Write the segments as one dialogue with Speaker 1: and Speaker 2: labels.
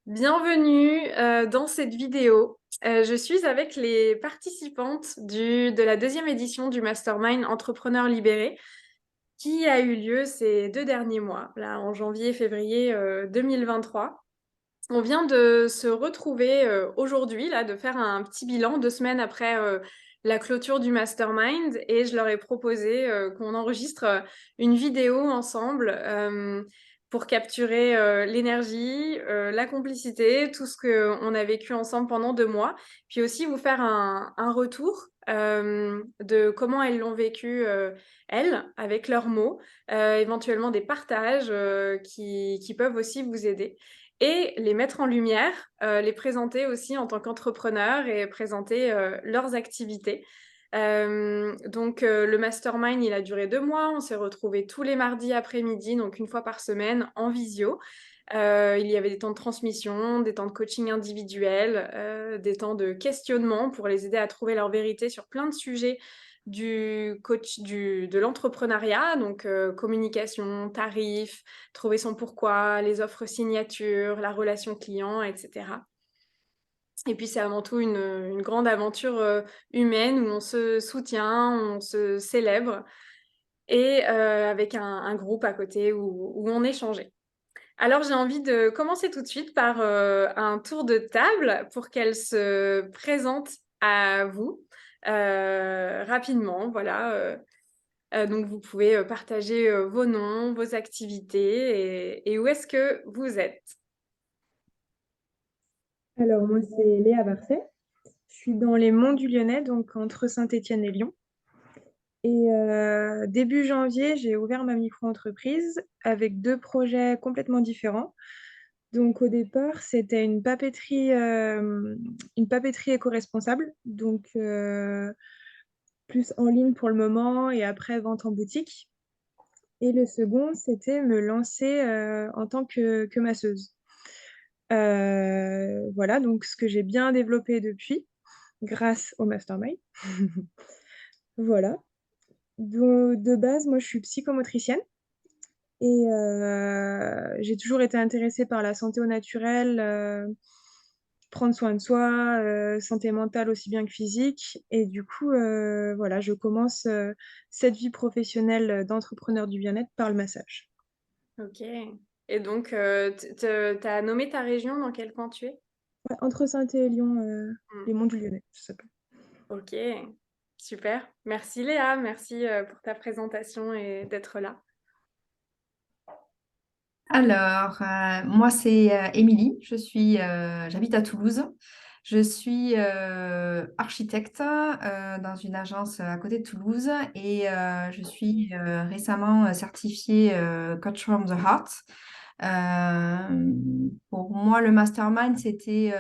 Speaker 1: Bienvenue dans cette vidéo. Je suis avec les participantes de la deuxième édition du Mastermind Entrepreneurs Libérés qui a eu lieu ces 2 derniers mois, là en janvier et février 2023. On vient de se retrouver aujourd'hui, là, de faire un petit bilan 2 semaines après la clôture du Mastermind et je leur ai proposé qu'on enregistre une vidéo ensemble pour capturer l'énergie, la complicité, tout ce qu'on a vécu ensemble pendant 2 mois, puis aussi vous faire un retour de comment elles l'ont vécu, elles, avec leurs mots, éventuellement des partages qui peuvent aussi vous aider et les mettre en lumière, les présenter aussi en tant qu'entrepreneurs et présenter leurs activités. Donc le mastermind, il a duré 2 mois. On s'est retrouvés tous les mardis après-midi, donc une fois par semaine, en visio. Il y avait des temps de transmission, des temps de coaching individuel, des temps de questionnement pour les aider à trouver leur vérité sur plein de sujets de l'entrepreneuriat, donc communication, tarifs, trouver son pourquoi, les offres signatures, la relation client, etc. Et puis c'est avant tout une grande aventure humaine où on se soutient, on se célèbre et avec un groupe à côté où on échangeait. Alors j'ai envie de commencer tout de suite par un tour de table pour qu'elle se présente à vous rapidement. Voilà. Donc vous pouvez partager vos noms, vos activités et où est-ce que vous êtes.
Speaker 2: Alors, moi, c'est Léa Barcet. Je suis dans les Monts du Lyonnais, donc entre Saint-Étienne et Lyon. Et début janvier, j'ai ouvert ma micro-entreprise avec deux projets complètement différents. Donc, au départ, c'était une papeterie éco-responsable, donc plus en ligne pour le moment et après vente en boutique. Et le second, c'était me lancer en tant que masseuse. Voilà, donc ce que j'ai bien développé depuis, grâce au mastermind. Voilà. De base, moi, je suis psychomotricienne et j'ai toujours été intéressée par la santé au naturel, prendre soin de soi, santé mentale aussi bien que physique. Et du coup, voilà, je commence cette vie professionnelle d'entrepreneur du bien-être par le massage.
Speaker 1: Ok. Et donc, t'as nommé ta région, dans quel coin tu es?
Speaker 2: Ouais, entre Saint et Lyon,
Speaker 1: Hmm.
Speaker 2: les Monts du Lyonnais, ça s'appelle.
Speaker 1: Ok, super. Merci Léa, merci pour ta présentation et d'être là.
Speaker 3: Alors, moi, c'est Émilie. J'habite à Toulouse. Je suis architecte dans une agence à côté de Toulouse et je suis récemment certifiée Coach from the Heart. Pour moi, le mastermind, c'était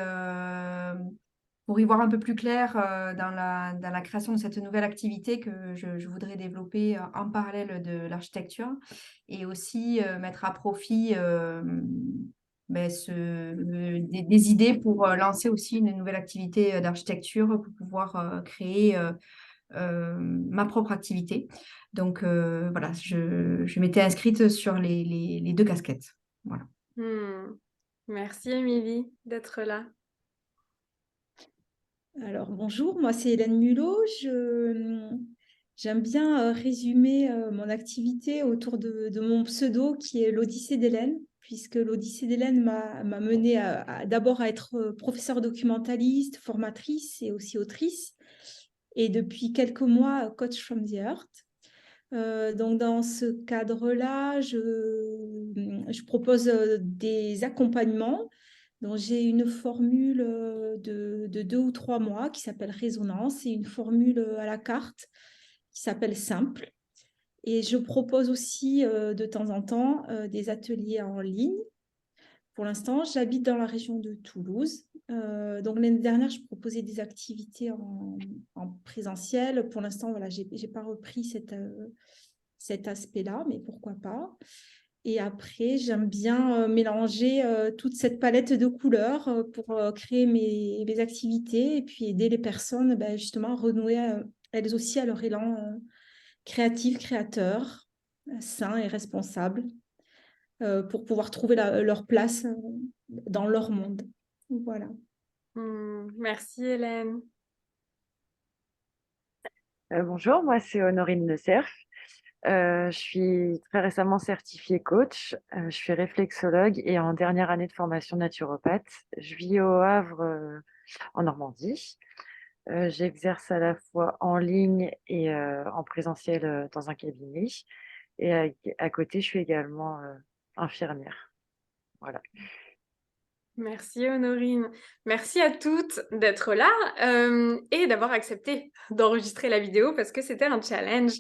Speaker 3: pour y voir un peu plus clair dans la création de cette nouvelle activité que je voudrais développer en parallèle de l'architecture et aussi mettre à profit des idées pour lancer aussi une nouvelle activité d'architecture pour pouvoir créer ma propre activité. Donc voilà, je m'étais inscrite sur les deux casquettes. Voilà.
Speaker 1: Hmm. Merci Émilie d'être là.
Speaker 4: Alors bonjour, moi c'est Hélène Mulot. J'aime bien résumer mon activité autour de mon pseudo qui est l'Odyssée d'Hélène, puisque l'Odyssée d'Hélène m'a menée d'abord à être professeure documentaliste, formatrice et aussi autrice, et depuis quelques mois coach from the Earth. Donc dans ce cadre-là, je propose des accompagnements. Donc j'ai une formule de 2 ou 3 mois qui s'appelle Résonance et une formule à la carte qui s'appelle Simple. Et je propose aussi de temps en temps des ateliers en ligne. Pour l'instant, j'habite dans la région de Toulouse. Donc l'année dernière, je proposais des activités en présentiel. Pour l'instant, voilà, j'ai pas repris cet aspect-là, mais pourquoi pas. Et après, j'aime bien mélanger toute cette palette de couleurs pour créer mes activités et puis aider les personnes ben, justement à renouer elles aussi à leur élan créatif, créateur, sain et responsable. pour pouvoir trouver leur place dans leur monde. Voilà.
Speaker 1: Merci Hélène.
Speaker 5: Bonjour, moi c'est Honorine Le Cerf. Je suis très récemment certifiée coach. Je suis réflexologue et en dernière année de formation naturopathe. Je vis au Havre, en Normandie. J'exerce à la fois en ligne et en présentiel dans un cabinet. Et à côté, je suis également infirmière. Voilà.
Speaker 1: Merci Honorine. Merci à toutes d'être là et d'avoir accepté d'enregistrer la vidéo parce que c'était un challenge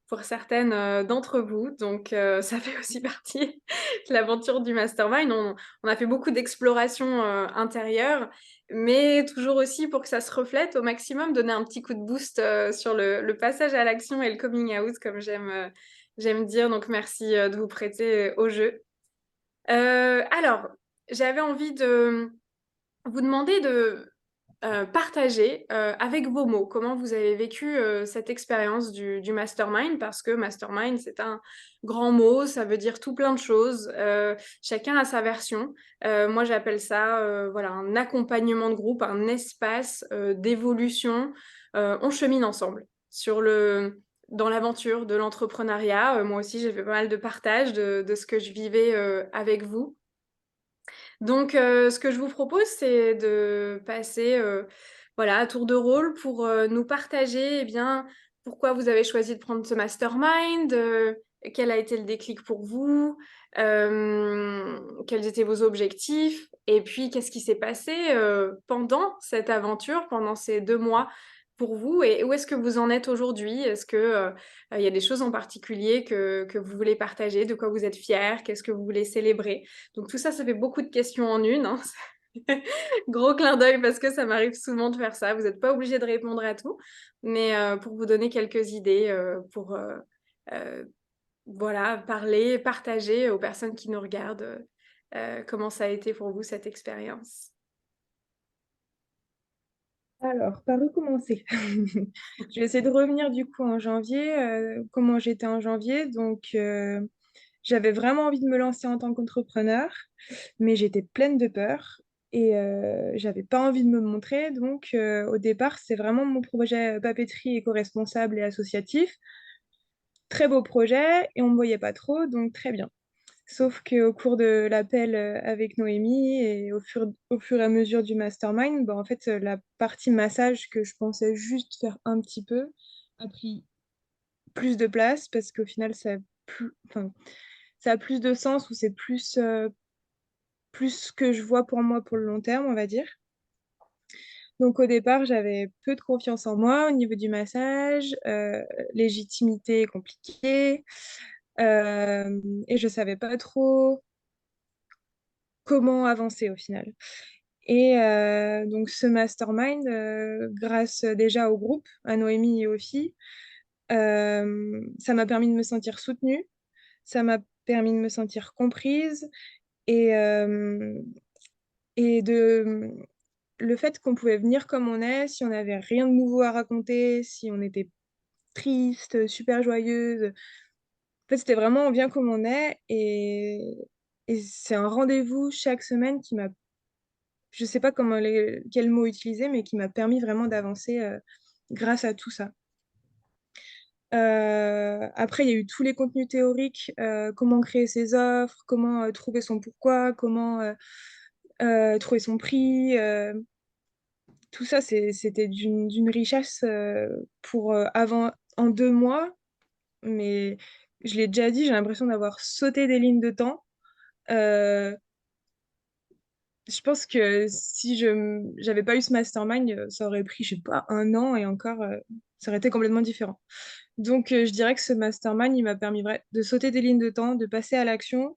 Speaker 1: pour certaines d'entre vous. Donc ça fait aussi partie de l'aventure du mastermind. On a fait beaucoup d'exploration intérieure, mais toujours aussi pour que ça se reflète au maximum, donner un petit coup de boost sur le passage à l'action et le coming out, comme j'aime dire. Donc merci de vous prêter au jeu. Alors, j'avais envie de vous demander de partager avec vos mots comment vous avez vécu cette expérience du mastermind, parce que mastermind, c'est un grand mot, ça veut dire tout plein de choses. Chacun a sa version. Moi, j'appelle ça voilà, un accompagnement de groupe, un espace d'évolution. On chemine ensemble dans l'aventure de l'entrepreneuriat. Moi aussi, j'ai fait pas mal de partage de ce que je vivais avec vous. Donc, ce que je vous propose, c'est de passer voilà, à tour de rôle pour nous partager eh bien, pourquoi vous avez choisi de prendre ce mastermind, quel a été le déclic pour vous, quels étaient vos objectifs, et puis qu'est-ce qui s'est passé pendant cette aventure, pendant ces 2 mois pour vous, et où est-ce que vous en êtes aujourd'hui? Est-ce que il y a des choses en particulier que vous voulez partager, de quoi vous êtes fiers, qu'est-ce que vous voulez célébrer? Donc tout ça, ça fait beaucoup de questions en une, hein. Gros clin d'œil parce que ça m'arrive souvent de faire ça. Vous n'êtes pas obligé de répondre à tout, mais pour vous donner quelques idées, pour euh, voilà, parler, partager aux personnes qui nous regardent comment ça a été pour vous cette expérience.
Speaker 2: Alors, par où commencer? Je vais essayer de revenir du coup en janvier, comment j'étais en janvier. Donc, j'avais vraiment envie de me lancer en tant qu'entrepreneur, mais j'étais pleine de peur et j'avais pas envie de me montrer. Donc, au départ, c'est vraiment mon projet papeterie éco-responsable et associatif. Très beau projet et on me voyait pas trop, donc très bien. Sauf qu'au cours de l'appel avec Noémie et au fur et à mesure du mastermind, bah, en fait, la partie massage que je pensais juste faire un petit peu a pris plus de place parce qu'au final, enfin, ça a plus de sens ou c'est plus ce que je vois pour moi pour le long terme, on va dire. Donc au départ, j'avais peu de confiance en moi au niveau du massage, légitimité compliquée, et je savais pas trop comment avancer au final. Et donc ce mastermind, grâce déjà au groupe, à Noémie et aux filles, ça m'a permis de me sentir soutenue, ça m'a permis de me sentir comprise et, et le fait qu'on pouvait venir comme on est, si on n'avait rien de nouveau à raconter, si on était triste, super joyeuse. En fait, c'était vraiment on vient comme on est et c'est un rendez-vous chaque semaine qui m'a, je sais pas quel mot utiliser, mais qui m'a permis vraiment d'avancer grâce à tout ça. Après, il y a eu tous les contenus théoriques, comment créer ses offres, comment trouver son pourquoi, comment trouver son prix. Tout ça, c'était d'une richesse pour avant en 2 mois, mais je l'ai déjà dit, j'ai l'impression d'avoir sauté des lignes de temps. Euh, je pense que si je j'avais pas eu ce mastermind, ça aurait pris, je sais pas, un an et encore, ça aurait été complètement différent. Donc, je dirais que ce mastermind, il m'a permis de sauter des lignes de temps, de passer à l'action,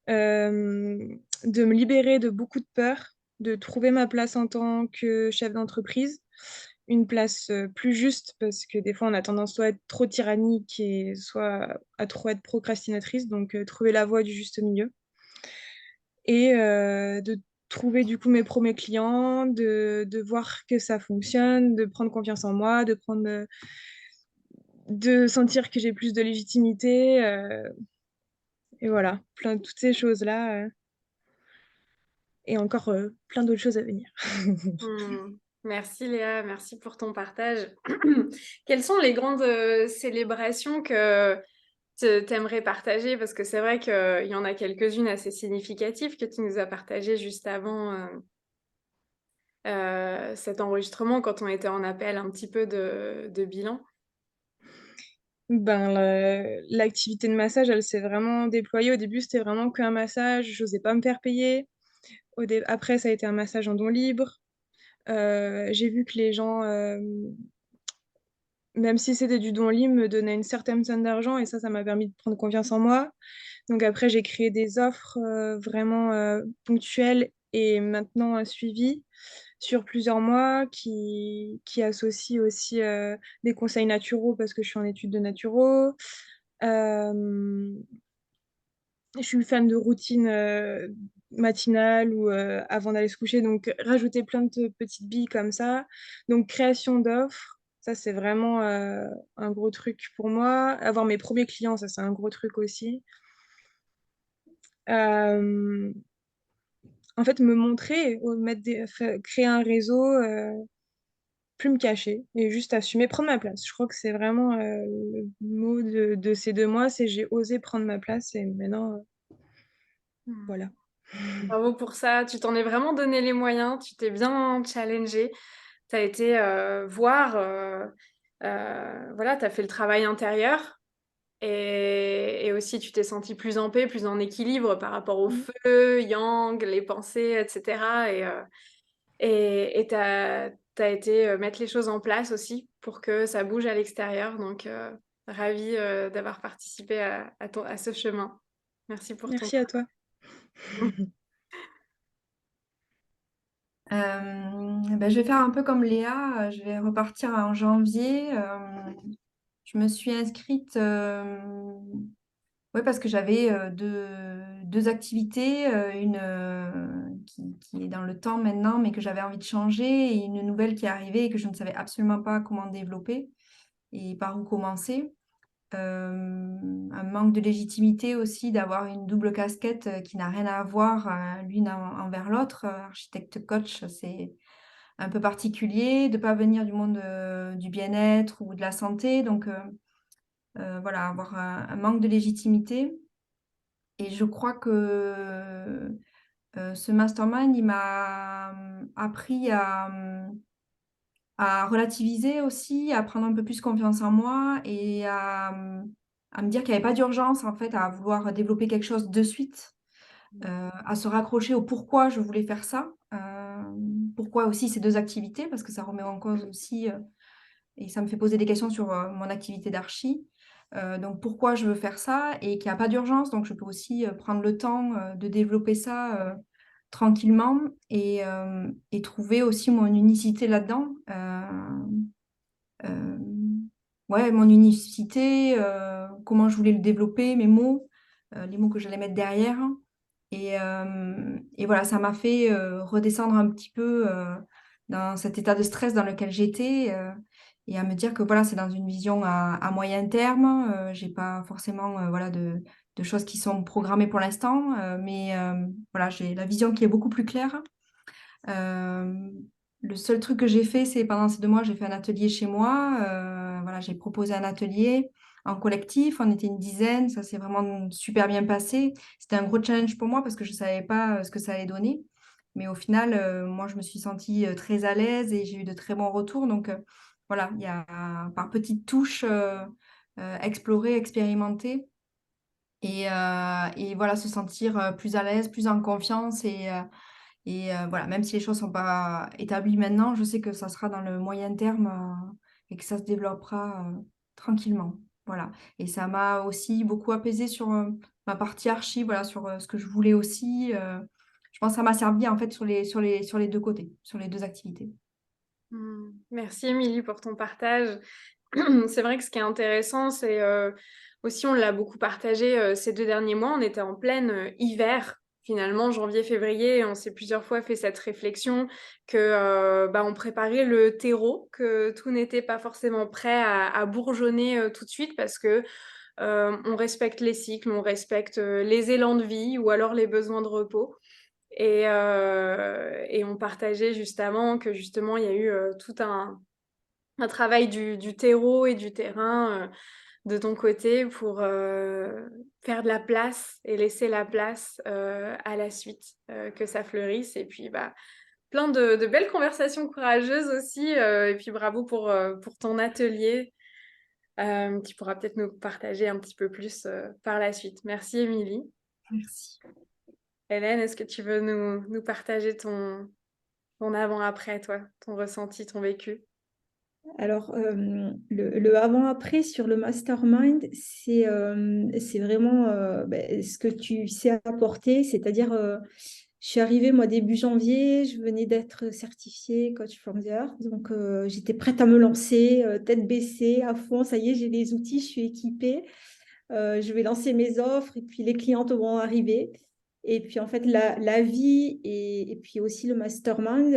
Speaker 2: euh, de me libérer de beaucoup de peur, de trouver ma place en tant que chef d'entreprise, une place plus juste, parce que des fois, on a tendance soit à être trop tyrannique et soit à trop être procrastinatrice, donc trouver la voie du juste milieu. Et de trouver du coup mes premiers clients, de voir que ça fonctionne, de prendre confiance en moi, de sentir que j'ai plus de légitimité. Et voilà, toutes ces choses-là, et encore plein d'autres choses à venir.
Speaker 1: Hmm. Merci Léa, merci pour ton partage. Quelles sont les grandes célébrations que tu aimerais partager? Parce que c'est vrai qu'il y en a quelques-unes assez significatives que tu nous as partagées juste avant cet enregistrement, quand on était en appel un petit peu de bilan.
Speaker 2: Ben, l'activité de massage, elle s'est vraiment déployée. Au début, c'était vraiment qu'un massage, j'osais pas me faire payer. Après, ça a été un massage en don libre. J'ai vu que les gens, même si c'était du don libre, me donnaient une certaine somme d'argent et ça m'a permis de prendre confiance en moi. Donc après, j'ai créé des offres vraiment ponctuelles et maintenant suivies sur plusieurs mois qui associent aussi des conseils naturaux parce que je suis en études de naturo. Euh, je suis fan de routine matinale ou avant d'aller se coucher, donc rajouter plein de petites billes comme ça. Donc création d'offres, ça c'est vraiment un gros truc pour moi. Avoir mes premiers clients, ça c'est un gros truc aussi. Euh, En fait, me montrer, créer un réseau, plus me cacher et juste assumer, prendre ma place. Je crois que c'est vraiment le mot de ces 2 mois, c'est j'ai osé prendre ma place et maintenant,
Speaker 1: Hmm.
Speaker 2: voilà.
Speaker 1: Bravo pour ça, tu t'en es vraiment donné les moyens, tu t'es bien challengé, tu as été voir, voilà, tu as fait le travail intérieur et aussi tu t'es senti plus en paix, plus en équilibre par rapport au
Speaker 2: Mm.
Speaker 1: feu, yang, les pensées, etc. Et tu as été mettre les choses en place aussi pour que ça bouge à l'extérieur. Donc, ravie d'avoir participé à ce chemin. Merci pour ton
Speaker 2: Merci à toi.
Speaker 3: Ben, je vais faire un peu comme Léa, je vais repartir en janvier. Je me suis inscrite ouais, parce que j'avais deux activités, une qui est dans le temps maintenant, mais que j'avais envie de changer, et une nouvelle qui est arrivée et que je ne savais absolument pas comment développer et par où commencer. Un manque de légitimité aussi d'avoir une double casquette qui n'a rien à voir l'une envers l'autre. Architecte coach, c'est un peu particulier, de ne pas venir du monde du bien-être ou de la santé. Donc voilà, avoir un manque de légitimité. Et je crois que ce mastermind, il m'a appris à relativiser aussi, à prendre un peu plus confiance en moi et à me dire qu'il n'y avait pas d'urgence en fait à vouloir développer quelque chose de suite, à se raccrocher au pourquoi je voulais faire ça, pourquoi aussi ces deux activités, parce que ça remet en cause aussi et ça me fait poser des questions sur mon activité d'archi. Donc pourquoi je veux faire ça et qu'il n'y a pas d'urgence, donc je peux aussi prendre le temps de développer ça tranquillement et trouver aussi mon unicité là-dedans. Euh, ouais, mon unicité, comment je voulais le développer, mes mots, les mots que j'allais mettre derrière. Et voilà, ça m'a fait redescendre un petit peu dans cet état de stress dans lequel j'étais et à me dire que voilà, c'est dans une vision à moyen terme. J'ai pas forcément voilà, de choses qui sont programmées pour l'instant, mais voilà, j'ai la vision qui est beaucoup plus claire. Euh, le seul truc que j'ai fait, c'est pendant ces 2 mois, j'ai fait un atelier chez moi. Voilà, j'ai proposé un atelier en collectif. On était une dizaine. Ça s'est vraiment super bien passé. C'était un gros challenge pour moi parce que je ne savais pas ce que ça allait donner. Mais au final, moi, je me suis sentie très à l'aise et j'ai eu de très bons retours. Donc, voilà, il y a par petites touches explorer, expérimenter et voilà, se sentir plus à l'aise, plus en confiance et voilà, même si les choses ne sont pas établies maintenant, je sais que ça sera dans le moyen terme et que ça se développera tranquillement. Voilà. Et ça m'a aussi beaucoup apaisé sur ma partie archi, voilà, sur ce que je voulais aussi. Je pense que ça m'a servi en fait sur les deux côtés, sur les deux activités.
Speaker 1: Merci Émilie pour ton partage. C'est vrai que ce qui est intéressant, c'est aussi, on l'a beaucoup partagé ces 2 derniers mois, on était en plein hiver. Finalement, janvier-février, et on s'est plusieurs fois fait cette réflexion que on préparait le terreau, que tout n'était pas forcément prêt à bourgeonner tout de suite parce que on respecte les cycles, on respecte les élans de vie ou alors les besoins de repos. Et on partageait justement que justement il y a eu tout un travail du terreau et du terrain de ton côté pour faire de la place et laisser la place à la suite, que ça fleurisse. Et puis, plein de belles conversations courageuses aussi. Et puis, bravo pour ton atelier. Tu pourras peut-être nous partager un petit peu plus par la suite. Merci, Émilie.
Speaker 3: Merci.
Speaker 1: Hélène, est-ce que tu veux nous partager ton avant-après, toi, ton ressenti, ton vécu?
Speaker 4: Alors, le avant-après sur le mastermind, c'est vraiment ce que tu sais apporter, c'est-à-dire, je suis arrivée, moi, début janvier, je venais d'être certifiée coach from the Earth, donc j'étais prête à me lancer, tête baissée, à fond, ça y est, j'ai les outils, je suis équipée, je vais lancer mes offres, et puis les clientes vont arriver. Et puis, en fait, la vie et puis aussi le mastermind,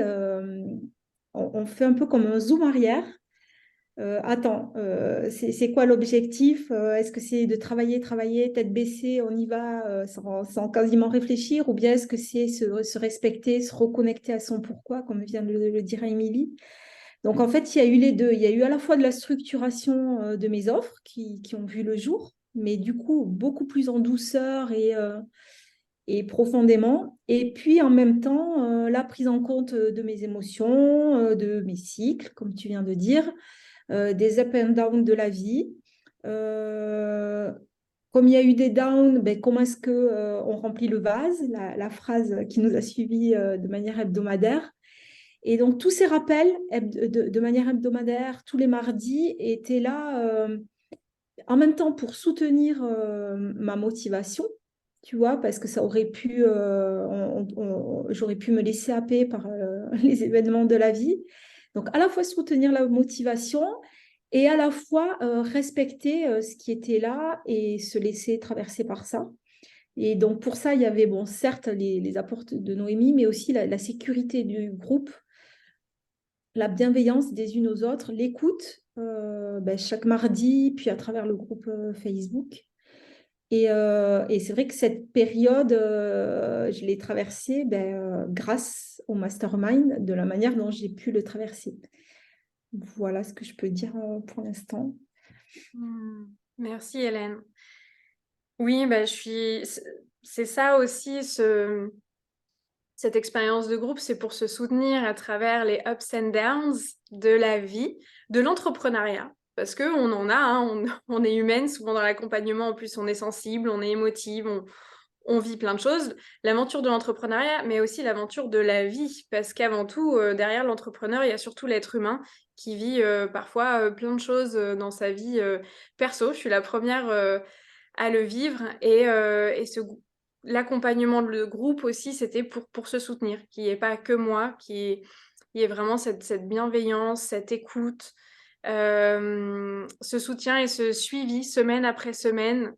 Speaker 4: on fait un peu comme un zoom arrière. Attends, c'est quoi l'objectif? Est-ce que c'est de travailler, tête baissée, on y va sans quasiment réfléchir? Ou bien est-ce que c'est se respecter, se reconnecter à son pourquoi, comme vient de le dire Émilie? Donc en fait, il y a eu les deux. Il y a eu à la fois de la structuration de mes offres qui ont vu le jour, mais du coup beaucoup plus en douceur et profondément. Et puis en même temps, la prise en compte de mes émotions, de mes cycles, comme tu viens de dire, des up and down de la vie. Comme il y a eu des downs, ben, comment est-ce que on remplit le vase, la phrase qui nous a suivis de manière hebdomadaire. Et donc tous ces rappels de manière hebdomadaire, tous les mardis, étaient là en même temps pour soutenir ma motivation, tu vois, parce que ça aurait pu, j'aurais pu me laisser happer par les événements de la vie. Donc, à la fois soutenir la motivation et à la fois respecter ce qui était là et se laisser traverser par ça. Et donc, pour ça, il y avait, bon, certes, les apports de Noémie, mais aussi la sécurité du groupe, la bienveillance des unes aux autres, l'écoute chaque mardi, puis à travers le groupe Facebook. Et c'est vrai que cette période, je l'ai traversée grâce au mastermind, de la manière dont j'ai pu le traverser. Voilà ce que je peux dire pour l'instant.
Speaker 1: Merci, Hélène. Oui, c'est ça aussi, cette expérience de groupe, c'est pour se soutenir à travers les ups and downs de la vie, de l'entrepreneuriat. Parce qu'on en a, hein, on est humaine, souvent dans l'accompagnement, en plus on est sensible, on est émotive, on vit plein de choses. L'aventure de l'entrepreneuriat, mais aussi l'aventure de la vie. Parce qu'avant tout, derrière l'entrepreneur, il y a surtout l'être humain qui vit parfois plein de choses dans sa vie perso. Je suis la première à le vivre. Et l'accompagnement de groupe aussi, c'était pour se soutenir, qu'il n'y ait pas que moi, qu'il y ait vraiment cette bienveillance, cette écoute, ce soutien et ce suivi semaine après semaine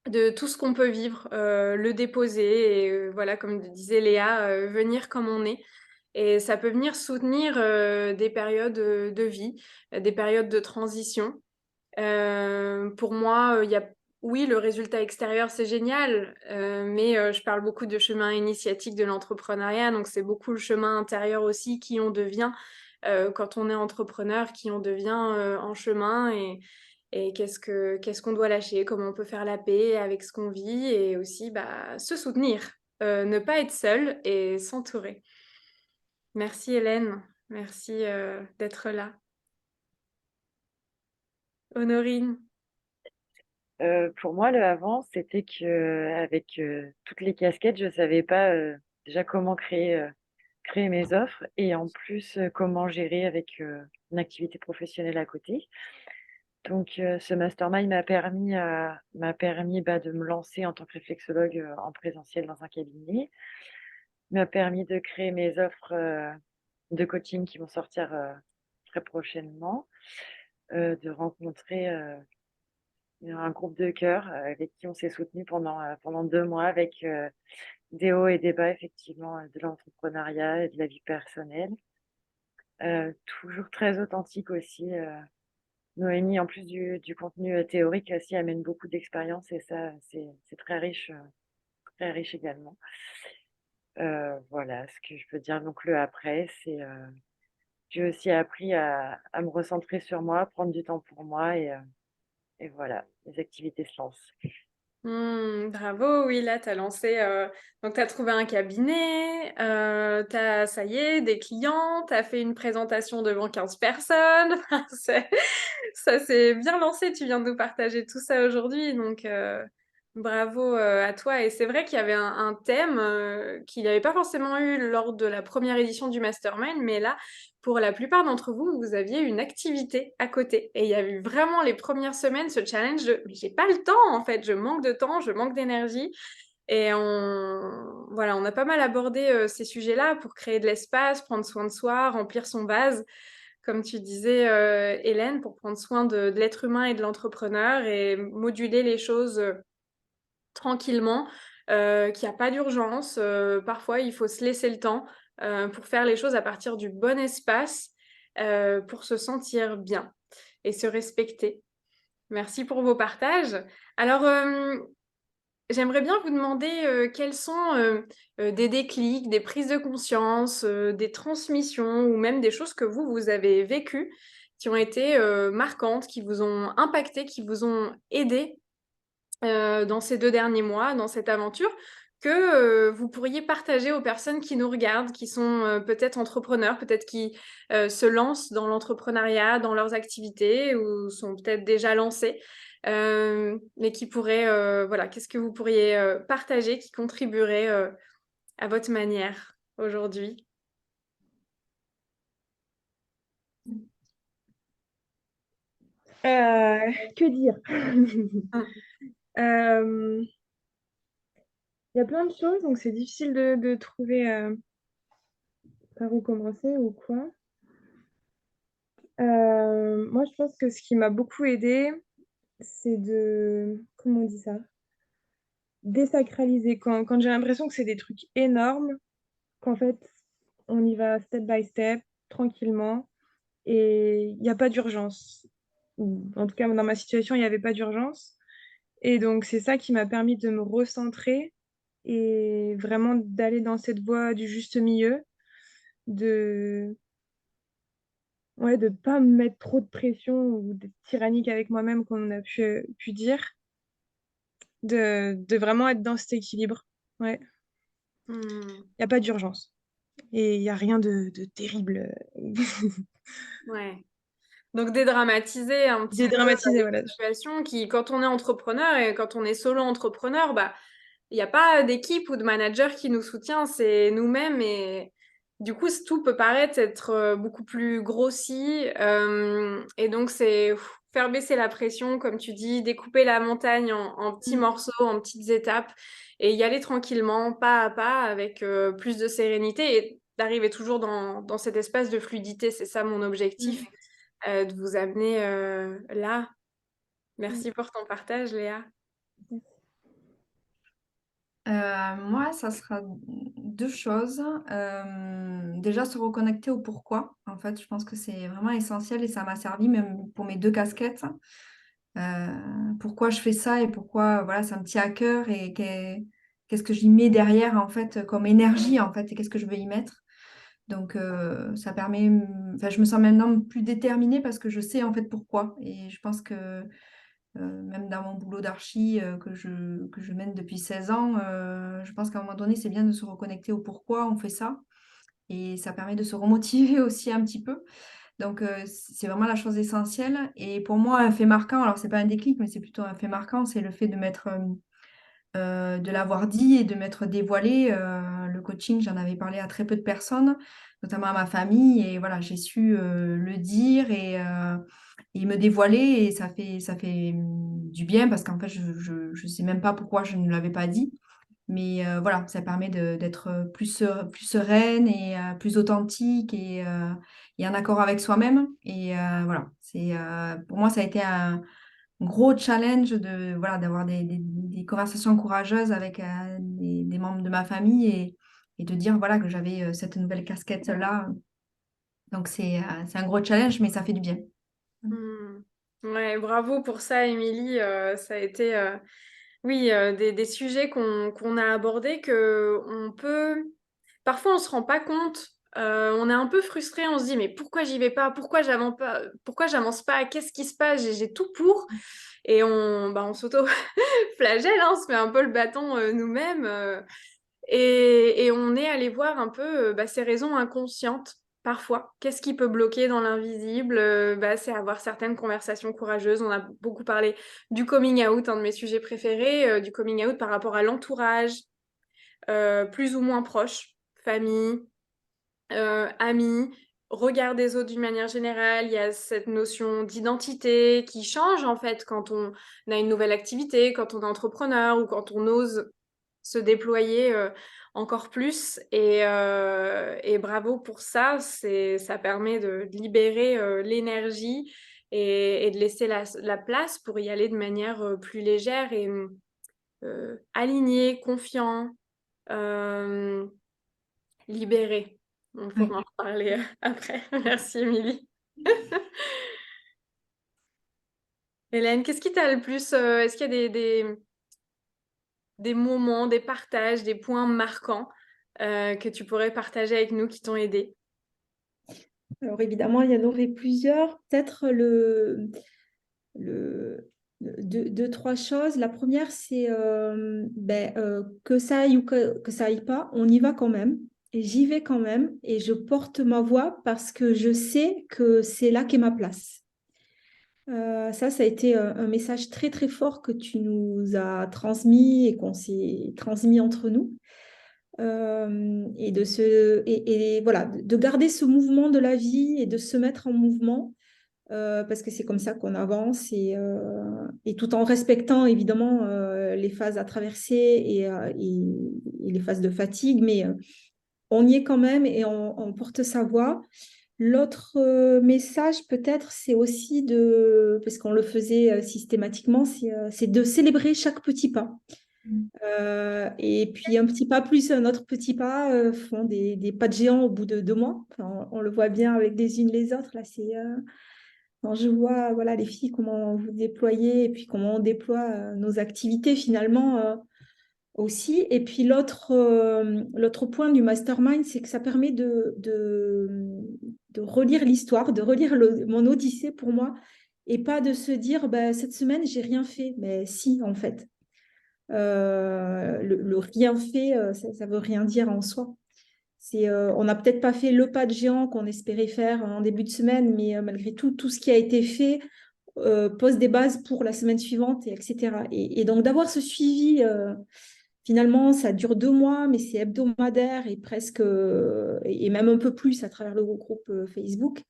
Speaker 1: de tout ce qu'on peut vivre, le déposer et voilà, comme disait Léa, venir comme on est. Et ça peut venir soutenir des périodes de vie, des périodes de transition. Pour moi, oui, le résultat extérieur, c'est génial, mais je parle beaucoup de chemin initiatique de l'entrepreneuriat, donc c'est beaucoup le chemin intérieur aussi qui on devient quand on est entrepreneur, qui on devient en chemin et qu'est-ce qu'on doit lâcher, comment on peut faire la paix avec ce qu'on vit et aussi se soutenir, ne pas être seul et s'entourer. Merci Hélène, merci d'être là. Honorine.
Speaker 5: Pour moi, le avant, c'était que avec toutes les casquettes, je savais pas déjà comment créer mes offres et en plus comment gérer avec une activité professionnelle à côté. Donc, ce mastermind m'a permis de me lancer en tant que réflexologue en présentiel dans un cabinet, m'a permis de créer mes offres de coaching qui vont sortir très prochainement, de rencontrer un groupe de cœur avec qui on s'est soutenu pendant 2 mois avec des hauts et des bas, effectivement, de l'entrepreneuriat et de la vie personnelle. Toujours très authentique aussi. Noémie, en plus du contenu théorique, aussi amène beaucoup d'expérience et ça, c'est très riche également. Voilà ce que je peux dire. Donc le après, j'ai aussi appris à me recentrer sur moi, prendre du temps pour moi et voilà, les activités se lancent.
Speaker 1: Bravo, oui, là, tu as lancé. Donc, tu as trouvé un cabinet, ça y est, des clients, tu as fait une présentation devant 15 personnes. Ça s'est bien lancé. Tu viens de nous partager tout ça aujourd'hui. Donc, bravo à toi. Et c'est vrai qu'il y avait un thème qu'il n'y avait pas forcément eu lors de la première édition du Mastermind, mais là, pour la plupart d'entre vous, vous aviez une activité à côté. Et il y a eu vraiment les premières semaines ce challenge de mais j'ai pas le temps en fait, je manque de temps, je manque d'énergie. Et voilà, on a pas mal abordé ces sujets-là pour créer de l'espace, prendre soin de soi, remplir son vase, comme tu disais, Hélène, pour prendre soin de l'être humain et de l'entrepreneur et moduler les choses tranquillement, qu'il n'y a pas d'urgence. Parfois, il faut se laisser le temps pour faire les choses à partir du bon espace pour se sentir bien et se respecter. Merci pour vos partages. Alors, j'aimerais bien vous demander quels sont des déclics, des prises de conscience, des transmissions ou même des choses que vous avez vécues qui ont été marquantes, qui vous ont impacté, qui vous ont aidé dans ces 2 derniers mois, dans cette aventure, que vous pourriez partager aux personnes qui nous regardent, qui sont peut-être entrepreneurs, peut-être qui se lancent dans l'entrepreneuriat, dans leurs activités ou sont peut-être déjà lancés, mais qui pourraient, voilà, qu'est-ce que vous pourriez partager qui contribuerait à votre manière aujourd'hui?
Speaker 2: Que dire?
Speaker 1: Hum,
Speaker 2: Euh, Il y a plein de choses, donc c'est difficile de trouver par où commencer ou quoi. Moi, je pense que ce qui m'a beaucoup aidée, c'est comment on dit ça? Désacraliser. Quand j'ai l'impression que c'est des trucs énormes, qu'en fait, on y va step by step, tranquillement, et il n'y a pas d'urgence. Ou en tout cas, dans ma situation, il n'y avait pas d'urgence. Et donc, c'est ça qui m'a permis de me recentrer et vraiment d'aller dans cette voie du juste milieu, de ouais, de pas me mettre trop de pression ou d'être tyrannique avec moi-même, comme on a pu dire, de vraiment être dans cet équilibre. Ouais,
Speaker 1: hum,
Speaker 2: il n'y a pas d'urgence et il n'y a rien de terrible.
Speaker 1: ouais. Donc dédramatiser un petit peu
Speaker 2: Dédramatiser,
Speaker 1: les
Speaker 2: voilà.
Speaker 1: situations qui, quand on est entrepreneur et quand on est solo entrepreneur, bah il n'y a pas d'équipe ou de manager qui nous soutient, c'est nous-mêmes et du coup tout peut paraître être beaucoup plus grossi et donc c'est faire baisser la pression, comme tu dis, découper la montagne en petits
Speaker 2: Mm.
Speaker 1: morceaux, en petites étapes et y aller tranquillement, pas à pas, avec plus de sérénité et d'arriver toujours dans cet espace de fluidité. C'est ça mon objectif
Speaker 2: Mm.
Speaker 1: de vous amener là.
Speaker 2: Mm.
Speaker 1: Merci pour ton partage, Léa.
Speaker 3: Moi, ça sera deux choses. Déjà, se reconnecter au pourquoi. En fait, je pense que c'est vraiment essentiel et ça m'a servi même pour mes deux casquettes. Euh, Pourquoi je fais ça et pourquoi voilà, ça me tient à cœur et qu'est-ce que j'y mets derrière en fait comme énergie en fait et qu'est-ce que je veux y mettre. Donc, ça permet, enfin, je me sens maintenant plus déterminée parce que je sais en fait pourquoi. Et je pense que même dans mon boulot d'archi que je mène depuis 16 ans, je pense qu'à un moment donné, c'est bien de se reconnecter au pourquoi on fait ça. Et ça permet de se remotiver aussi un petit peu. Donc, c'est vraiment la chose essentielle. Et pour moi, un fait marquant, alors c'est pas un déclic, mais c'est plutôt un fait marquant, c'est le fait de mettre, de l'avoir dit et de m'être dévoilé. Le coaching, j'en avais parlé à très peu de personnes, notamment à ma famille. Et voilà, j'ai su le dire et me dévoiler. Et ça fait du bien parce qu'en fait, je sais même pas pourquoi je ne l'avais pas dit. Mais voilà, ça permet d'être plus sereine et plus authentique et en accord avec soi-même. Et voilà, pour moi, ça a été un gros challenge voilà, d'avoir des conversations courageuses avec des membres de ma famille et de dire voilà, que j'avais cette nouvelle casquette-là. Donc, c'est un gros challenge, mais ça fait du bien.
Speaker 1: Hmm. Ouais, bravo pour ça, Émilie. Ça a été, oui, des sujets qu'on a abordés que on peut. Parfois, on se rend pas compte. On est un peu frustré. On se dit, mais pourquoi j'y vais pas? Pourquoi j'avance pas? Qu'est-ce qui se passe? J'ai tout pour. Et on s'auto-flagelle, hein, on se met un peu le bâton nous-mêmes. Et on est allé voir un peu ces raisons inconscientes, parfois. Qu'est-ce qui peut bloquer dans l'invisible? C'est avoir certaines conversations courageuses. On a beaucoup parlé du coming out, un de mes sujets préférés, du coming out par rapport à l'entourage, plus ou moins proche, famille, amis, regard des autres d'une manière générale. Il y a cette notion d'identité qui change en fait quand on a une nouvelle activité, quand on est entrepreneur ou quand on ose se déployer encore plus. Et bravo pour ça. Ça permet de libérer l'énergie et de laisser la place pour y aller de manière plus légère et alignée, confiant, euh, libérée. On
Speaker 3: Oui.
Speaker 1: pourra en parler après. Merci, Émilie. Hélène, qu'est-ce qui t'a le plus... est-ce qu'il y a des moments, des partages, des points marquants que tu pourrais partager avec nous qui t'ont aidé?
Speaker 4: Alors évidemment, il y en aurait plusieurs. Peut-être deux, trois choses. La première, c'est que ça aille ou que ça aille pas, on y va quand même. Et j'y vais quand même. Et je porte ma voix parce que je sais que c'est là qu'est ma place. Ça a été un message très très fort que tu nous as transmis et qu'on s'est transmis entre nous. Et voilà, de garder ce mouvement de la vie et de se mettre en mouvement parce que c'est comme ça qu'on avance et tout en respectant évidemment les phases à traverser et les phases de fatigue, mais on y est quand même et on porte sa voix. L'autre message peut-être, c'est aussi parce qu'on le faisait systématiquement, c'est de célébrer chaque petit pas. Et puis un petit pas plus un autre petit pas font des pas de géant au bout de 2 mois. Enfin, on le voit bien avec les unes les autres. Là, quand je vois voilà, les filles, comment vous déployez et puis comment on déploie nos activités finalement aussi. Et puis l'autre point du mastermind, c'est que ça permet de relire l'histoire, de relire mon odyssée pour moi et pas de se dire bah, cette semaine, j'ai rien fait. Mais si, en fait. Le rien fait, ça veut rien dire en soi. On n'a peut-être pas fait le pas de géant qu'on espérait faire en début de semaine, mais malgré tout, tout ce qui a été fait pose des bases pour la semaine suivante, etc. Et donc d'avoir ce suivi, finalement, ça dure 2 mois, mais c'est hebdomadaire et presque, et même un peu plus à travers le groupe Facebook.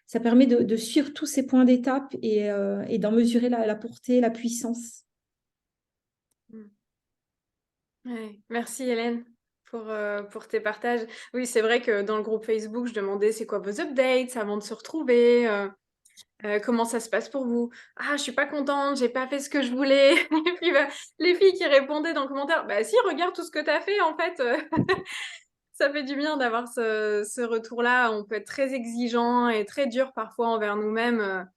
Speaker 4: Ça permet de suivre tous ces points d'étape et d'en mesurer la portée, la puissance.
Speaker 1: Ouais. Merci Hélène pour tes partages. Oui, c'est vrai que dans le groupe Facebook, je demandais c'est quoi vos updates avant de se retrouver, comment ça se passe pour vous. Ah, je suis pas contente, j'ai pas fait ce que je voulais. Et puis les filles qui répondaient dans le commentaire, bah si, regarde tout ce que tu as fait en fait. Ça fait du bien d'avoir ce retour-là. On peut être très exigeant et très dur parfois envers nous-mêmes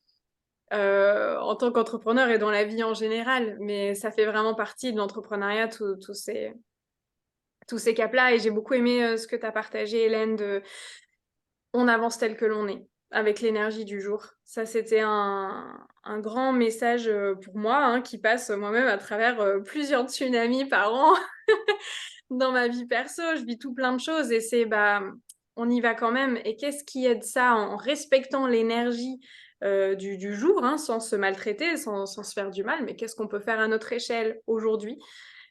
Speaker 1: en tant qu'entrepreneur et dans la vie en général. Mais ça fait vraiment partie de l'entrepreneuriat, tous ces caps-là. Et j'ai beaucoup aimé ce que tu as partagé, Hélène, de on avance tel que l'on est, avec l'énergie du jour. Ça, c'était un grand message pour moi, hein, qui passe moi-même à travers plusieurs tsunamis par an dans ma vie perso. Je vis tout plein de choses et on y va quand même. Et qu'est-ce qui aide ça en respectant l'énergie du jour, hein, sans se maltraiter, sans se faire du mal, mais qu'est-ce qu'on peut faire à notre échelle aujourd'hui?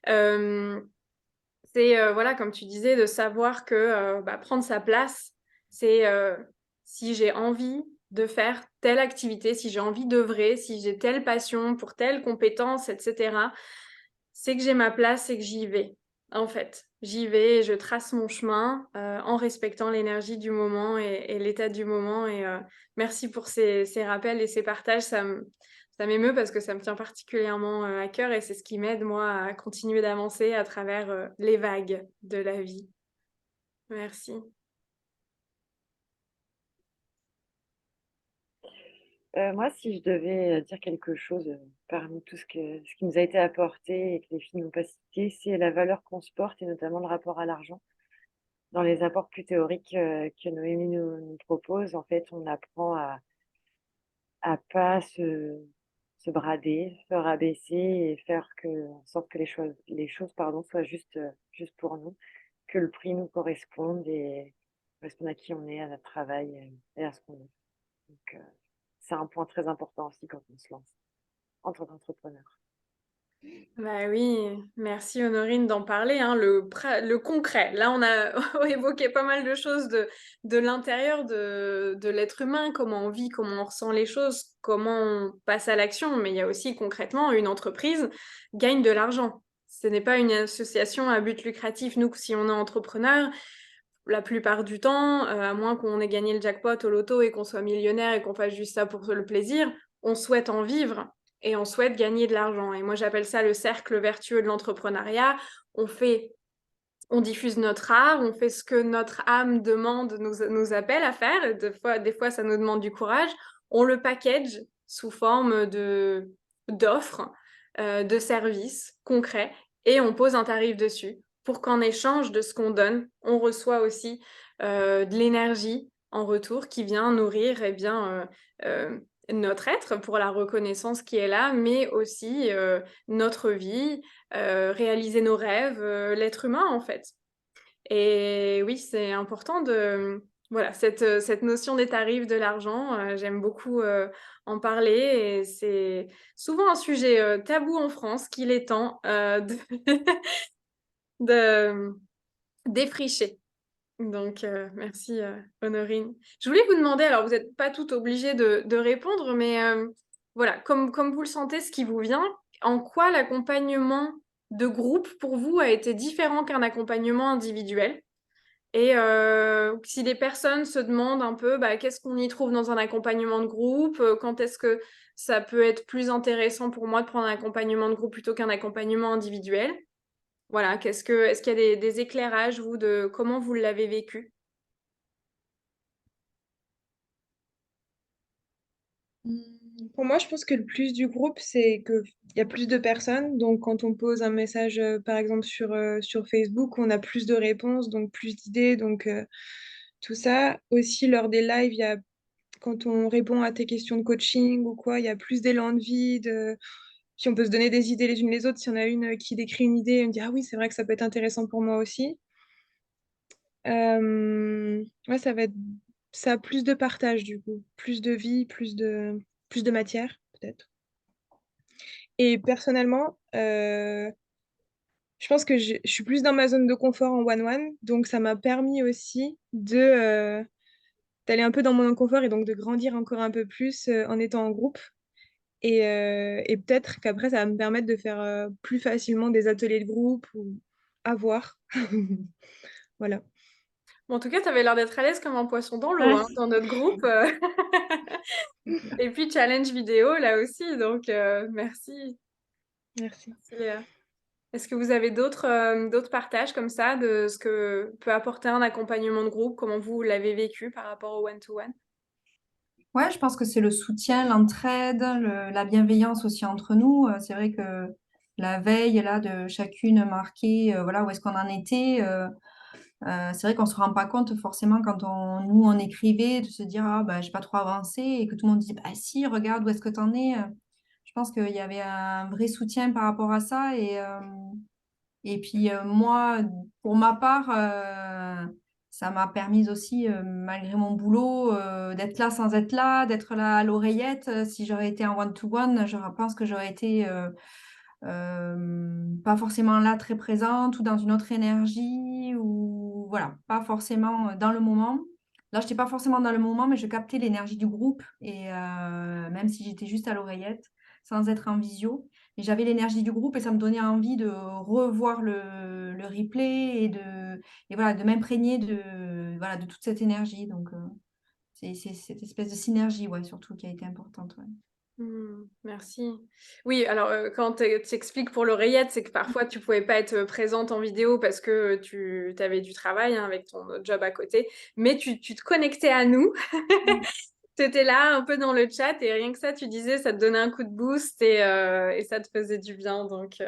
Speaker 1: C'est, voilà, comme tu disais, de savoir que prendre sa place, c'est si j'ai envie de faire telle activité, si j'ai envie d'œuvrer, si j'ai telle passion pour telle compétence, etc., c'est que j'ai ma place et que j'y vais, en fait. J'y vais et je trace mon chemin en respectant l'énergie du moment et l'état du moment. Et merci pour ces rappels et ces partages. Ça m'émeut parce que ça me tient particulièrement à cœur et c'est ce qui m'aide, moi, à continuer d'avancer à travers les vagues de la vie. Merci.
Speaker 5: Moi, si je devais dire quelque chose parmi tout ce qui nous a été apporté et que les filles n'ont pas cité, c'est la valeur qu'on se porte et notamment le rapport à l'argent. Dans les apports plus théoriques que Noémie nous propose, en fait, on apprend à pas se brader, se rabaisser et faire en sorte que les choses pardon, soient juste pour nous, que le prix nous corresponde et corresponde à qui on est, à notre travail et à ce qu'on est. Donc, c'est un point très important aussi quand on se lance en tant qu'entrepreneur.
Speaker 1: Bah oui, merci Honorine d'en parler, hein, le concret. Là, on a évoqué pas mal de choses de l'intérieur de l'être humain, comment on vit, comment on ressent les choses, comment on passe à l'action, mais il y a aussi concrètement une entreprise gagne de l'argent. Ce n'est pas une association à but lucratif. Nous, si on est entrepreneur, la plupart du temps, à moins qu'on ait gagné le jackpot au loto et qu'on soit millionnaire et qu'on fasse juste ça pour le plaisir, on souhaite en vivre et on souhaite gagner de l'argent. Et moi, j'appelle ça le cercle vertueux de l'entrepreneuriat. On diffuse notre art, on fait ce que notre âme demande, nous appelle à faire. Des fois, ça nous demande du courage. On le package sous forme d'offres, de services concrets et on pose un tarif dessus pour qu'en échange de ce qu'on donne, on reçoit aussi de l'énergie en retour qui vient nourrir notre être pour la reconnaissance qui est là, mais aussi notre vie, réaliser nos rêves, l'être humain en fait. Et oui, c'est important voilà, cette notion des tarifs de l'argent, j'aime beaucoup en parler et c'est souvent un sujet tabou en France qu'il est temps de défricher. Donc, merci Honorine. Je voulais vous demander, alors vous n'êtes pas toutes obligées de répondre, mais voilà, comme vous le sentez, ce qui vous vient, en quoi l'accompagnement de groupe pour vous a été différent qu'un accompagnement individuel? Et si des personnes se demandent un peu bah, qu'est-ce qu'on y trouve dans un accompagnement de groupe, quand est-ce que ça peut être plus intéressant pour moi de prendre un accompagnement de groupe plutôt qu'un accompagnement individuel? Voilà, est-ce qu'il y a des éclairages, vous, de comment vous l'avez vécu?
Speaker 2: Pour moi, je pense que le plus du groupe, c'est qu'il y a plus de personnes. Donc, quand on pose un message, par exemple, sur Facebook, on a plus de réponses, donc plus d'idées. Donc, tout ça. Aussi, lors des lives, quand on répond à tes questions de coaching ou quoi, il y a plus d'élan de vie. Puis, on peut se donner des idées les unes les autres. Si on a une qui décrit une idée, on dit, ah oui, c'est vrai que ça peut être intéressant pour moi aussi. Ouais, ça a plus de partage, du coup. Plus de vie, plus de matière, peut-être. Et personnellement, je pense que je suis plus dans ma zone de confort en one-one, donc ça m'a permis aussi d'aller un peu dans mon confort et donc de grandir encore un peu plus en étant en groupe. Et peut-être qu'après, ça va me permettre de faire plus facilement des ateliers de groupe ou à voir. Voilà.
Speaker 1: Bon, en tout cas, tu avais l'air d'être à l'aise comme un poisson dans l'eau,
Speaker 3: Ouais.
Speaker 1: hein, dans notre groupe. Et puis, challenge vidéo, là aussi. Donc, merci.
Speaker 2: Merci.
Speaker 1: Merci, Léa. Est-ce que vous avez d'autres partages comme ça de ce que peut apporter un accompagnement de groupe, comment vous l'avez vécu par rapport au one-to-one?
Speaker 3: Ouais, je pense que c'est le soutien, l'entraide, la bienveillance aussi entre nous. C'est vrai que la veille là de chacune marquer voilà où est-ce qu'on en était. C'est vrai qu'on se rend pas compte forcément quand on écrivait de se dire ah bah j'ai pas trop avancé et que tout le monde dit bah si regarde où est-ce que t'en es. Je pense qu'il y avait un vrai soutien par rapport à ça et puis moi pour ma part ça m'a permis aussi malgré mon boulot d'être là sans être là, d'être là à l'oreillette. Si j'aurais été en one-to-one, je pense que j'aurais été pas forcément là très présente ou dans une autre énergie ou voilà, pas forcément dans le moment. Là, je n'étais pas forcément dans le moment, mais je captais l'énergie du groupe et même si j'étais juste à l'oreillette, sans être en visio, et j'avais l'énergie du groupe et ça me donnait envie de revoir le replay et voilà, de m'imprégner voilà, de toute cette énergie. Donc, c'est cette espèce de synergie, ouais, surtout qui a été importante. Ouais.
Speaker 1: Merci. Oui, alors quand tu expliques pour l'oreillette, c'est que parfois tu pouvais pas être présente en vidéo parce que tu avais du travail hein, avec ton autre job à côté, mais tu te connectais à nous étais là un peu dans le chat et rien que ça, tu disais, ça te donnait un coup de boost et ça te faisait du bien. Donc,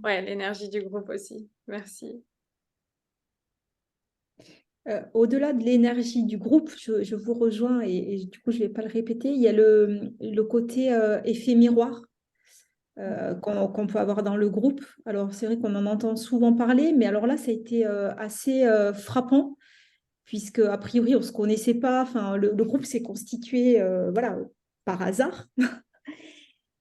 Speaker 1: ouais, l'énergie du groupe aussi. Merci.
Speaker 4: Au-delà de l'énergie du groupe, je vous rejoins et du coup, je ne vais pas le répéter, il y a le côté effet miroir qu'on peut avoir dans le groupe. Alors, c'est vrai qu'on en entend souvent parler, mais alors là, ça a été assez frappant, puisque a priori, on ne se connaissait pas. Enfin, le groupe s'est constitué voilà, par hasard.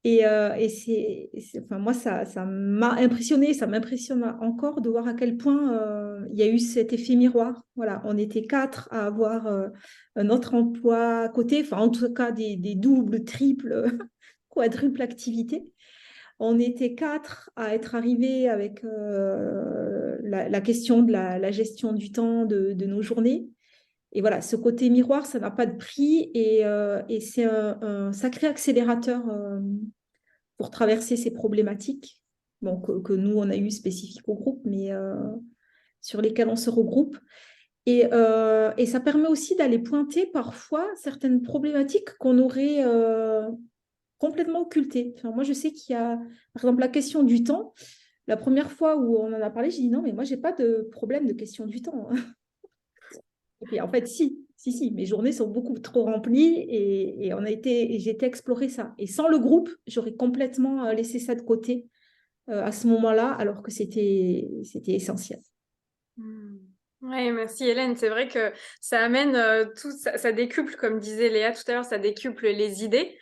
Speaker 4: Enfin, moi, ça m'a impressionné, ça m'impressionne encore de voir à quel point il y a eu cet effet miroir. Voilà, on était quatre à avoir un autre emploi à côté, enfin, en tout cas, des doubles, triples, quadruples activités. On était quatre à être arrivés avec la question de la gestion du temps de nos journées. Et voilà, ce côté miroir, ça n'a pas de prix et c'est un sacré accélérateur pour traverser ces problématiques bon, que nous, on a eu spécifiques au groupe, mais sur lesquelles on se regroupe. Et ça permet aussi d'aller pointer parfois certaines problématiques qu'on aurait complètement occultées. Enfin, moi, je sais qu'il y a, par exemple, la question du temps. La première fois où on en a parlé, j'ai dit non, mais moi, j'ai pas de problème de question du temps. Et puis, en fait, si, mes journées sont beaucoup trop remplies et j'ai été explorer ça. Et sans le groupe, j'aurais complètement laissé ça de côté à ce moment-là, alors que c'était essentiel.
Speaker 1: Oui, merci Hélène. C'est vrai que ça amène tout, ça décuple, comme disait Léa tout à l'heure, ça décuple les idées,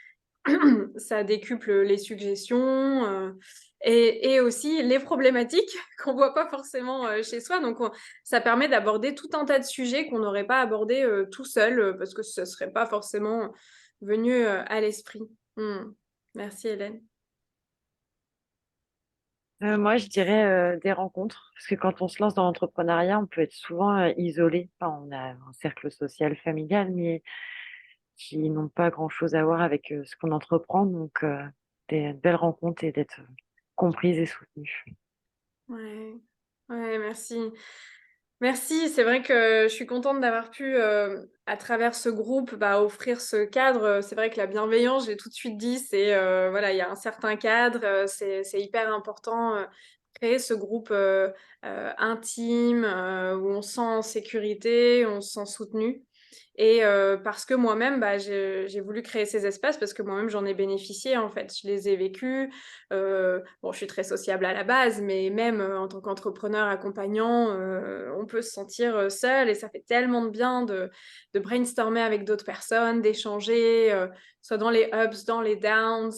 Speaker 1: ça décuple les suggestions et aussi les problématiques qu'on voit pas forcément chez soi. Donc, ça permet d'aborder tout un tas de sujets qu'on n'aurait pas abordés tout seul parce que ce serait pas forcément venu à l'esprit. Merci Hélène.
Speaker 5: Moi, je dirais des rencontres, parce que quand on se lance dans l'entrepreneuriat, on peut être souvent isolé. Enfin, on a un cercle social, familial, mais qui n'ont pas grand-chose à voir avec ce qu'on entreprend. Donc, des belles rencontres et d'être comprise et soutenue.
Speaker 1: Ouais, ouais, merci. Merci, c'est vrai que je suis contente d'avoir pu, à travers ce groupe, bah, offrir ce cadre. C'est vrai que la bienveillance, j'ai tout de suite dit, c'est voilà, il y a un certain cadre, c'est hyper important, créer ce groupe intime où on se sent en sécurité, on se sent soutenu. Et parce que moi-même, bah, j'ai voulu créer ces espaces parce que moi-même, j'en ai bénéficié, en fait. Je les ai vécus. Bon, je suis très sociable à la base, mais même en tant qu'entrepreneur accompagnant, on peut se sentir seul et ça fait tellement de bien de brainstormer avec d'autres personnes, d'échanger, soit dans les ups, dans les downs.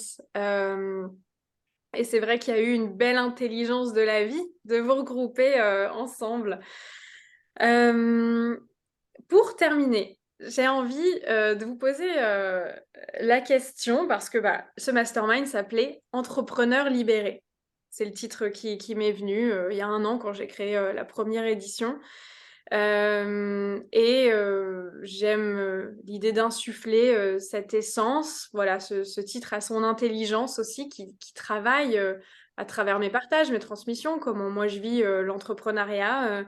Speaker 1: Et c'est vrai qu'il y a eu une belle intelligence de la vie de vous regrouper ensemble. Euh, pour terminer, j'ai envie de vous poser la question parce que bah, ce mastermind s'appelait Entrepreneur libéré. C'est le titre qui m'est venu il y a un an quand j'ai créé la première édition. J'aime l'idée d'insuffler cette essence. Voilà, ce titre a son intelligence aussi qui travaille à travers mes partages, mes transmissions, comment moi je vis l'entrepreneuriat.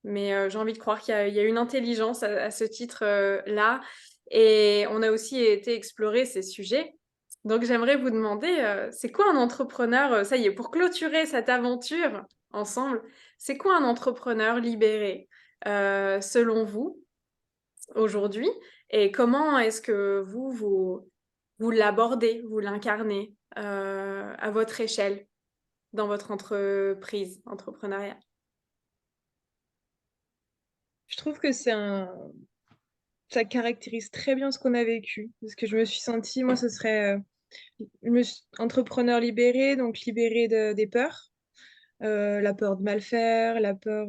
Speaker 1: Mais j'ai envie de croire qu'il y a une intelligence à ce titre-là. Et on a aussi été explorer ces sujets. Donc j'aimerais vous demander, c'est quoi un entrepreneur, ça y est, pour clôturer cette aventure ensemble, c'est quoi un entrepreneur libéré selon vous aujourd'hui? Et comment est-ce que vous l'abordez, vous l'incarnez à votre échelle dans votre entreprise, entrepreneuriat?
Speaker 2: Je trouve que ça caractérise très bien ce qu'on a vécu. Parce que je me suis sentie, moi, ce serait entrepreneur libéré, donc libéré des peurs. La peur de mal faire, la peur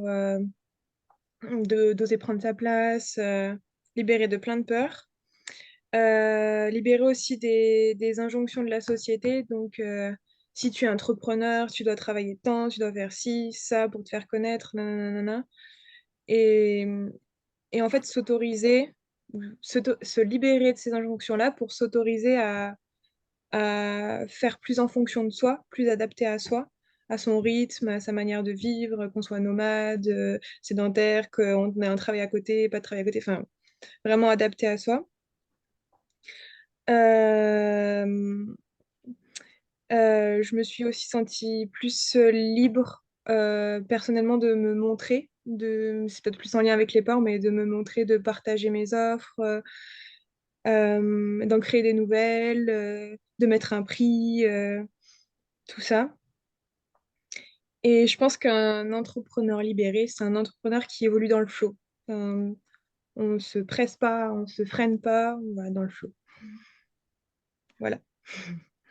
Speaker 2: d'oser prendre sa place, libéré de plein de peurs. Libéré aussi des injonctions de la société. Donc, si tu es entrepreneur, tu dois travailler tant, tu dois faire ci, ça pour te faire connaître, nanana. Et, et en fait, se libérer de ces injonctions-là pour s'autoriser à faire plus en fonction de soi, plus adapté à soi, à son rythme, à sa manière de vivre, qu'on soit nomade, sédentaire, qu'on ait un travail à côté, pas de travail à côté, enfin, vraiment adapté à soi. Euh, je me suis aussi sentie plus libre personnellement de me montrer, c'est peut-être plus en lien avec les ports, mais de me montrer, de partager mes offres, d'en créer des nouvelles, de mettre un prix, tout ça. Et je pense qu'un entrepreneur libéré, c'est un entrepreneur qui évolue dans le flow. Enfin, on ne se presse pas, on ne se freine pas, on va dans le flow. Voilà.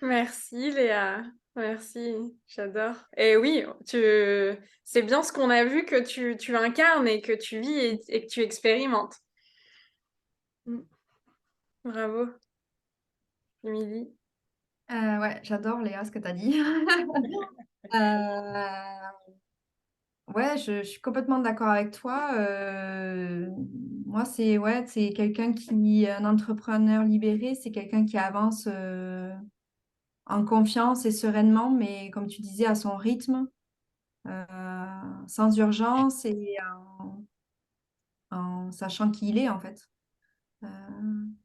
Speaker 1: Merci Léa, merci, j'adore. Et oui, c'est bien ce qu'on a vu que tu incarnes et que tu vis et que tu expérimentes.
Speaker 2: Mm.
Speaker 1: Bravo, Émilie.
Speaker 3: Ouais, j'adore Léa ce que tu as dit. Euh, ouais, je suis complètement d'accord avec toi. Moi, c'est quelqu'un un entrepreneur libéré, c'est quelqu'un qui avance en confiance et sereinement, mais comme tu disais, à son rythme, sans urgence et en sachant qui il est en fait. Euh,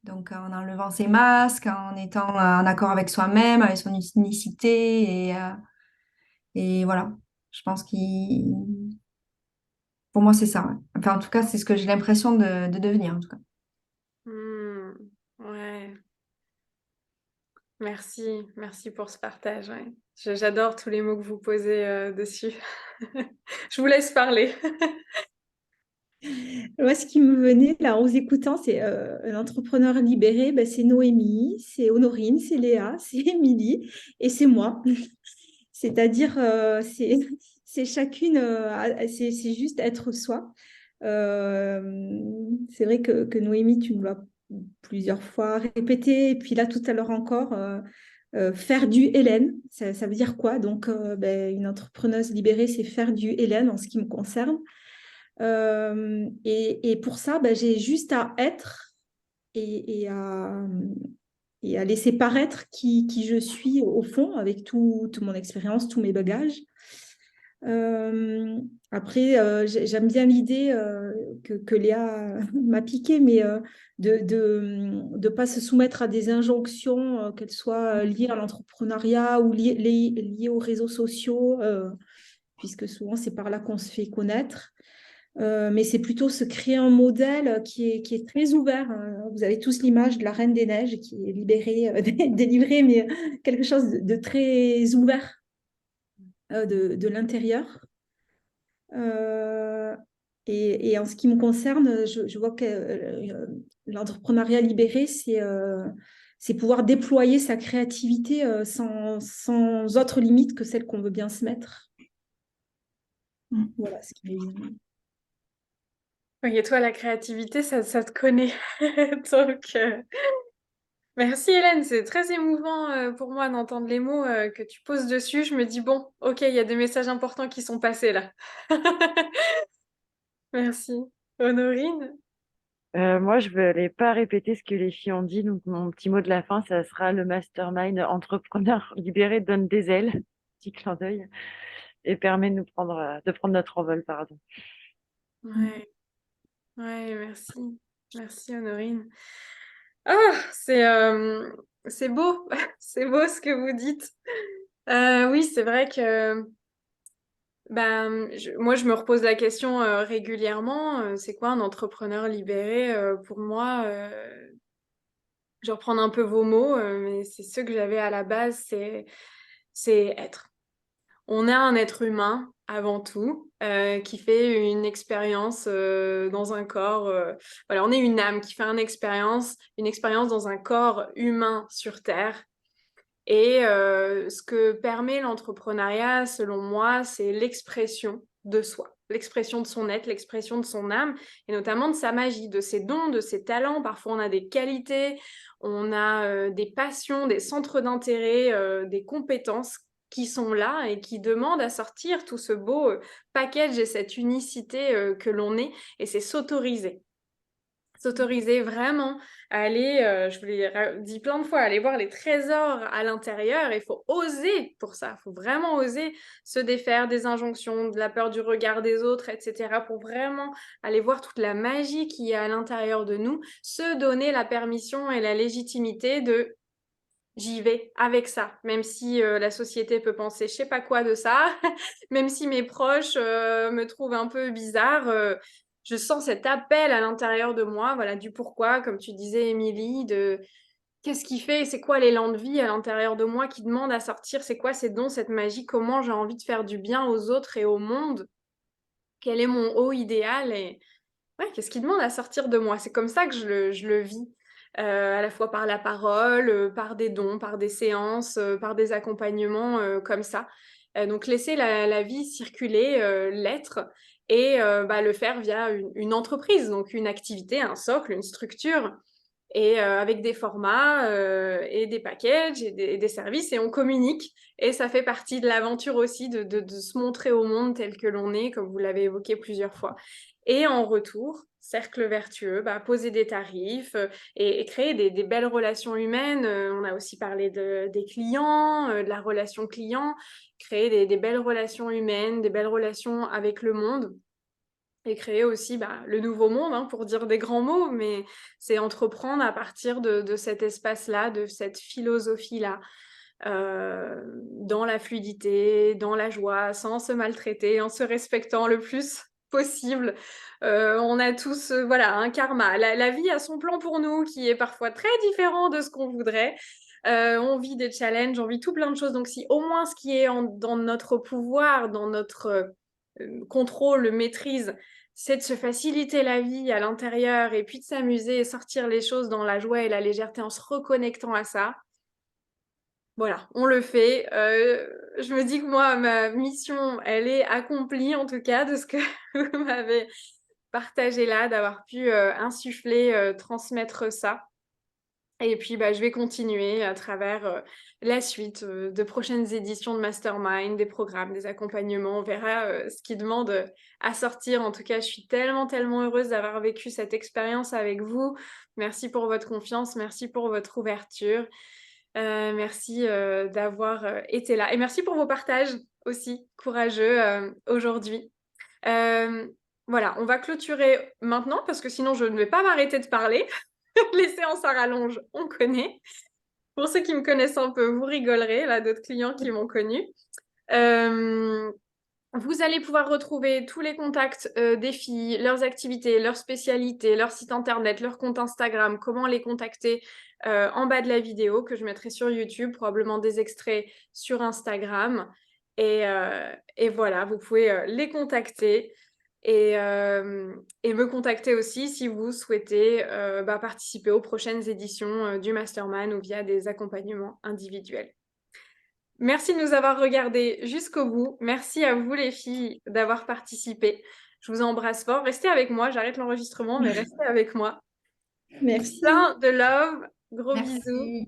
Speaker 3: donc en enlevant ses masques, en étant en accord avec soi-même, avec son unicité et voilà. Je pense qu'il, pour moi, c'est ça. Ouais. Enfin, en tout cas, c'est ce que j'ai l'impression de devenir, en tout cas.
Speaker 1: Hmm, ouais, merci pour ce partage. Ouais. J'adore tous les mots que vous posez dessus. Je vous laisse parler.
Speaker 4: Moi, ce qui me venait là en vous écoutant, c'est un entrepreneur libéré, ben, c'est Noémie, c'est Honorine, c'est Léa, c'est Émilie et c'est moi. C'est-à-dire, c'est chacune, c'est juste être soi. Euh, c'est vrai que Noémie, tu nous l'as plusieurs fois répété, et puis là, tout à l'heure encore, faire du Hélène, ça veut dire quoi? Donc, ben, une entrepreneuse libérée, c'est faire du Hélène en ce qui me concerne. Et pour ça, ben, j'ai juste à être et, et à, et à laisser paraître qui je suis au fond avec toute mon expérience, tous mes bagages. Euh, après, j'aime bien l'idée que Léa m'a piquée, mais de pas se soumettre à des injonctions, qu'elles soient liées à l'entrepreneuriat ou liées aux réseaux sociaux, puisque souvent c'est par là qu'on se fait connaître. Mais c'est plutôt se créer un modèle qui est très ouvert. Hein. Vous avez tous l'image de la Reine des Neiges qui est libérée, délivrée, mais quelque chose de très ouvert de l'intérieur. Euh, et en ce qui me concerne, je vois que l'entrepreneuriat libéré, c'est pouvoir déployer sa créativité sans autre limite que celle qu'on veut bien se mettre.
Speaker 3: Mm.
Speaker 4: Voilà ce qui m'est venu.
Speaker 1: Oui, et toi, la créativité, ça te connaît. Donc, merci Hélène, c'est très émouvant pour moi d'entendre les mots que tu poses dessus. Je me dis, bon, ok, il y a des messages importants qui sont passés là. Merci. Honorine?
Speaker 5: Moi, je ne vais pas répéter ce que les filles ont dit, donc mon petit mot de la fin, ça sera le mastermind entrepreneur libéré donne des ailes, petit clin d'œil, et permet de prendre notre envol, pardon.
Speaker 1: Ouais, ouais, merci. Merci Honorine. Ah, c'est beau, c'est beau ce que vous dites. Oui, c'est vrai que moi, je me repose la question régulièrement. C'est quoi un entrepreneur libéré? Pour moi, je vais reprendre un peu vos mots, mais c'est ce que j'avais à la base, c'est être. On est un être humain avant tout, qui fait une expérience dans un corps. Voilà, on est une âme qui fait une expérience dans un corps humain sur Terre. Et ce que permet l'entrepreneuriat, selon moi, c'est l'expression de soi, l'expression de son être, l'expression de son âme, et notamment de sa magie, de ses dons, de ses talents. Parfois, on a des qualités, on a des passions, des centres d'intérêt, des compétences qui sont là et qui demandent à sortir tout ce beau package et cette unicité que l'on est, et c'est s'autoriser. S'autoriser vraiment à aller, je vous l'ai dit plein de fois, aller voir les trésors à l'intérieur. Il faut oser pour ça. Il faut vraiment oser se défaire des injonctions, de la peur du regard des autres, etc. pour vraiment aller voir toute la magie qu'il y a à l'intérieur de nous, se donner la permission et la légitimité de j'y vais avec ça, même si la société peut penser je sais pas quoi de ça, même si mes proches me trouvent un peu bizarre, je sens cet appel à l'intérieur de moi, voilà, du pourquoi, comme tu disais, Émilie, de qu'est-ce qui fait, c'est quoi l'élan de vie à l'intérieur de moi qui demande à sortir, c'est quoi ces dons, cette magie, comment j'ai envie de faire du bien aux autres et au monde, quel est mon haut idéal et ouais, qu'est-ce qui demande à sortir de moi? C'est comme ça que je le vis, à la fois par la parole, par des dons, par des séances, par des accompagnements, comme ça. Donc laisser la vie circuler, l'être et bah, le faire via une entreprise, donc une activité, un socle, une structure et avec des formats, et des packages et des services et on communique et ça fait partie de l'aventure aussi de se montrer au monde tel que l'on est, comme vous l'avez évoqué plusieurs fois. Et en retour, cercle vertueux, bah, poser des tarifs et créer des belles relations humaines. On a aussi parlé des clients, de la relation client, créer des belles relations humaines, des belles relations avec le monde et créer aussi bah, le nouveau monde, hein, pour dire des grands mots, mais c'est entreprendre à partir de cet espace-là, de cette philosophie-là, dans la fluidité, dans la joie, sans se maltraiter, en se respectant le plus possible. On a tous voilà, un karma. La vie a son plan pour nous qui est parfois très différent de ce qu'on voudrait. On vit des challenges, on vit tout plein de choses. Donc si au moins ce qui est dans notre pouvoir, dans notre contrôle, maîtrise, c'est de se faciliter la vie à l'intérieur et puis de s'amuser et sortir les choses dans la joie et la légèreté en se reconnectant à ça. Voilà, on le fait. Je me dis que moi, ma mission, elle est accomplie en tout cas de ce que vous m'avez partagé là, d'avoir pu insuffler, transmettre ça. Et puis, bah, je vais continuer à travers la suite de prochaines éditions de Mastermind, des programmes, des accompagnements. On verra ce qui demande à sortir. En tout cas, je suis tellement, tellement heureuse d'avoir vécu cette expérience avec vous. Merci pour votre confiance, merci pour votre ouverture. Merci d'avoir été là. Et merci pour vos partages aussi courageux aujourd'hui. Voilà, on va clôturer maintenant parce que sinon je ne vais pas m'arrêter de parler. Les séances à rallonge, on connaît. Pour ceux qui me connaissent un peu, vous rigolerez, là, d'autres clients qui m'ont connue. Vous allez pouvoir retrouver tous les contacts des filles, leurs activités, leurs spécialités, leur site internet, leur compte Instagram, comment les contacter en bas de la vidéo que je mettrai sur YouTube, probablement des extraits sur Instagram. Et voilà, vous pouvez les contacter et me contacter aussi si vous souhaitez participer aux prochaines éditions du Mastermind ou via des accompagnements individuels. Merci de nous avoir regardés jusqu'au bout. Merci à vous les filles d'avoir participé. Je vous embrasse fort. Restez avec moi. J'arrête l'enregistrement, mais restez avec moi.
Speaker 4: Merci.
Speaker 1: Plein de love. Gros
Speaker 3: Merci.
Speaker 1: bisous.